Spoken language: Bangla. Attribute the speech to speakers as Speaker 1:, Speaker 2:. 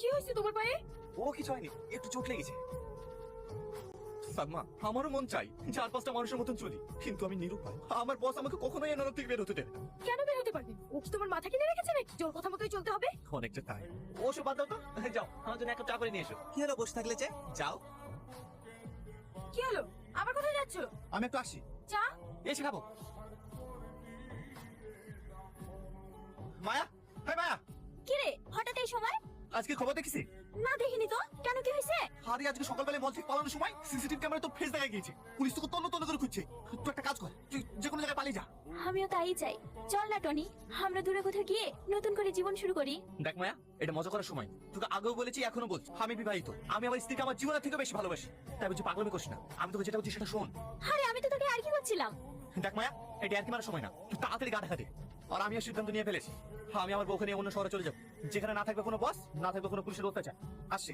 Speaker 1: কি হয়েছে তোমার পায়ে?
Speaker 2: ও কিছু হয়নি, একটু চোট লেগেছে। সালমা, আমারও মন চাই 4-5টা মানুষের মতন চলি, কিন্তু আমি নিরুপায়। আমার বস আমাকে কখনোই এই নরক থেকে বের হতে দেবে না।
Speaker 1: কেন বের হতে পারবে? ও কি তোমার মাথা কিনে রেখেছে নাকি জোর কথা মতোই চলতে হবে?
Speaker 2: অনেকটা তাই। ওসব বাদ দাও তো, যাও আমার জন্য এক কাপ চা করে নিয়ে এসো। কি হলো বসে থাকলে যে? যাও।
Speaker 1: কি হলো, আবার কোথায় যাচ্ছ?
Speaker 2: আমি একটু আসি।
Speaker 1: চা?
Speaker 2: এসে খাবো। মায়া, হ্যাঁ মায়া,
Speaker 1: কি রে হঠাৎ এই সময়?
Speaker 2: আজকে খবর দেখেছি?
Speaker 1: না দেখিনি তো, কেন কি হয়েছে?
Speaker 2: আরে আজকে সকালবেলা মল থেকে পালানোর সময় সিসিটিভি ক্যামেরা তো ফেস দেখা গিয়েছে। পুলিশ তোকে তন্ন তন্ন করে খুঁজছে। তুই একটা কাজ কর, তুই যে কোনো জায়গায় পালিয়ে যা।
Speaker 1: আমিও তাই চাই। চল না টনি, আমরা দূরে কোথাও গিয়ে নতুন করে জীবন শুরু করি।
Speaker 2: দেখ মায়া, এটা মজা করার সময়। তোকে আগেও বলেছি, এখনো বলছি, আমি বিবাহিত। আমি আমার স্ত্রীকে আমার জীবনের থেকে বেশি ভালোবাসি। তাই বলছি পাগলামি করিস না। আমি তোকে যেটা বলছি সেটা শোন।
Speaker 1: আরে আমি তো তোকে আর কি বলছিলাম।
Speaker 2: দেখ মায়া, এটা আর কি মারার সময় না। তুই তাড়াতাড়ি গা ঢাকা দে। আর আমিও সিদ্ধান্ত নিয়ে ফেলেছি, আমি আমার বউকে নিয়ে অন্য শহরে চলে যাবো, যেখানে না থাকবে কোনো বস, না থাকবে কোনো পুলিশের অত্যাচার। আসছি।